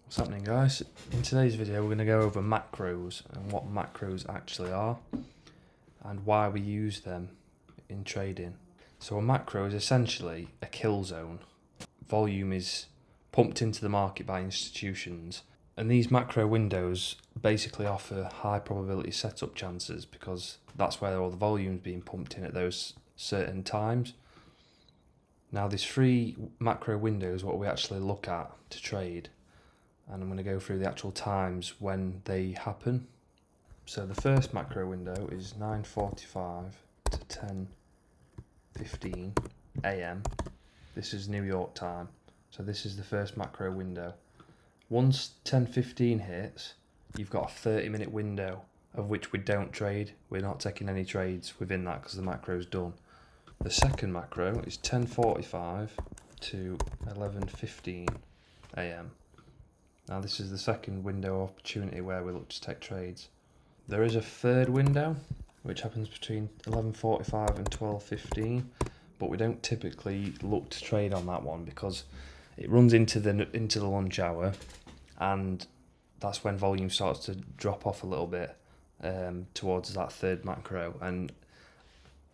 What's happening, guys? In today's video we're going to go over macros and what macros actually are and why we use them in trading. So a macro is essentially a kill zone. Volume is pumped into the market by institutions, and these macro windows basically offer high probability setup chances because that's where all the volume is being pumped in at those certain times. Now there's three macro windows what we actually look at to trade, and I'm going to go through the actual times when they happen. So the first macro window is 9:45 to 10:15 a.m. This is New York time. So this is the first macro window. Once 10:15 hits, you've got a 30-minute window of which we don't trade. We're not taking any trades within that because the macro's done. The second macro is 10:45 to 11:15 a.m. Now this is the second window of opportunity where we look to take trades. There is a third window which happens between 11:45 and 12:15, but we don't typically look to trade on that one because it runs into the lunch hour, and that's when volume starts to drop off a little bit towards that third macro. And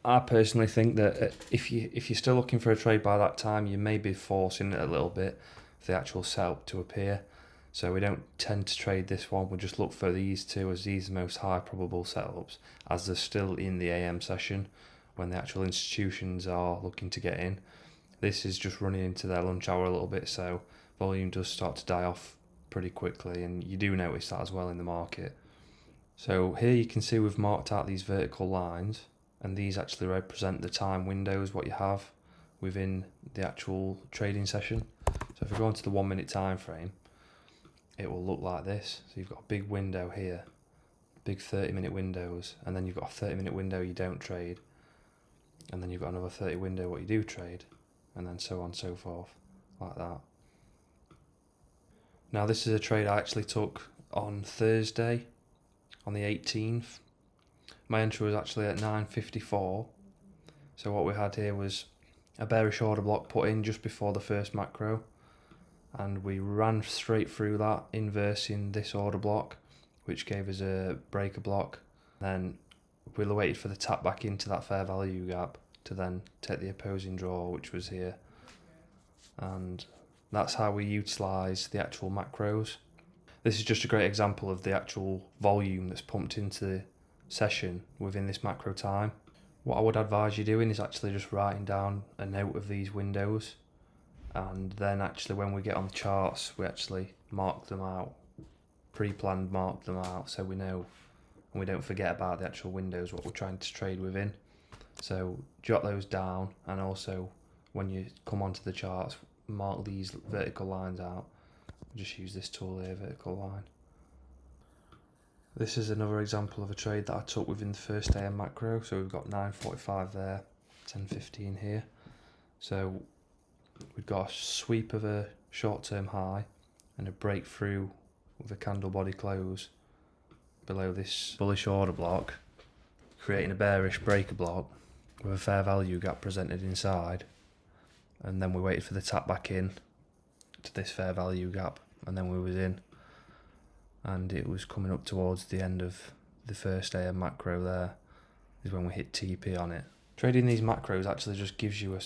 I personally think that if you're still looking for a trade by that time, you may be forcing it a little bit for the actual setup to appear. So we don't tend to trade this one. We'll just look for these two as these most high probable setups, as they're still in the AM session when the actual institutions are looking to get in. This is just running into their lunch hour a little bit, so volume does start to die off pretty quickly, and you do notice that as well in the market. So here you can see we've marked out these vertical lines, and these actually represent the time windows what you have within the actual trading session. So if we go into the 1 minute time frame, it will look like this. So you've got a big window here, big 30-minute windows, and then you've got a 30-minute window you don't trade, and then you've got another 30 window what you do trade, and then so on and so forth, like that. Now this is a trade I actually took on Thursday, on the 18th. My entry was actually at 9:54. So what we had here was a bearish order block put in just before the first macro, and we ran straight through that, inversing this order block, which gave us a breaker block. Then we waited for the tap back into that fair value gap to then take the opposing draw, which was here. And that's how we utilise the actual macros. This is just a great example of the actual volume that's pumped into the session within this macro time. What I would advise you doing is actually just writing down a note of these windows, and then actually when we get on the charts we actually mark them out, pre-planned mark them out, so we know and we don't forget about the actual windows what we're trying to trade within. So jot those down, and also when you come onto the charts, mark these vertical lines out. Just use this tool here, vertical line. This is another example of a trade that I took within the first AM macro. So we've got 9:45 there, 10:15 here. So we've got a sweep of a short-term high and a breakthrough with a candle body close below this bullish order block, creating a bearish breaker block with a fair value gap presented inside. And then we waited for the tap back in to this fair value gap, and then we was in, and it was coming up towards the end of the first AM macro. There is when we hit TP on it. Trading these macros actually just gives you a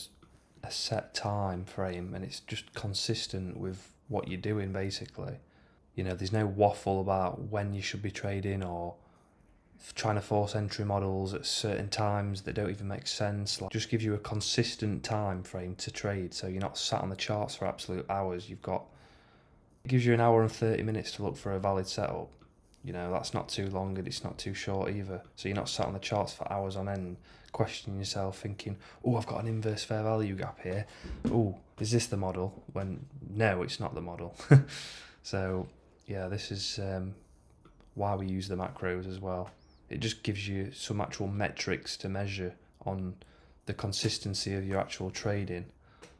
set time frame, and it's just consistent with what you're doing basically. You know, there's no waffle about when you should be trading or trying to force entry models at certain times that don't even make sense. Like, just gives you a consistent time frame to trade, so you're not sat on the charts for absolute hours. It gives you an hour and 30 minutes to look for a valid setup. You know, that's not too long and it's not too short either. So you're not sat on the charts for hours on end, questioning yourself, thinking, oh, I've got an inverse fair value gap here. Oh, is this the model? When no, it's not the model. So yeah, this is why we use the macros as well. It just gives you some actual metrics to measure on the consistency of your actual trading.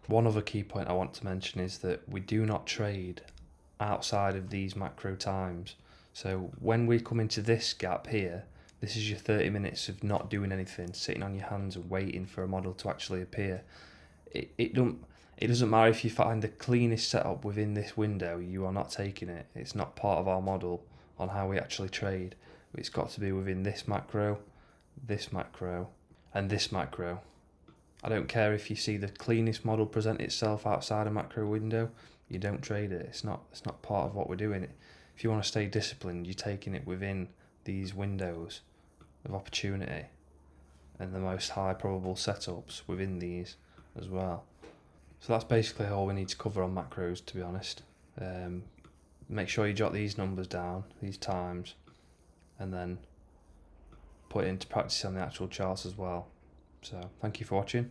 One other key point I want to mention is that we do not trade outside of these macro times. So when we come into this gap here, this is your 30 minutes of not doing anything, sitting on your hands and waiting for a model to actually appear. It It doesn't matter if you find the cleanest setup within this window, you are not taking it. It's not part of our model on how we actually trade. It's got to be within this macro, and this macro. I don't care if you see the cleanest model present itself outside a macro window, you don't trade it. It's not part of what we're doing. If you want to stay disciplined, you're taking it within these windows of opportunity and the most high probable setups within these as well. So that's basically all we need to cover on macros, to be honest. Make sure you jot these numbers down, these times, and then put it into practice on the actual charts as well. So thank you for watching.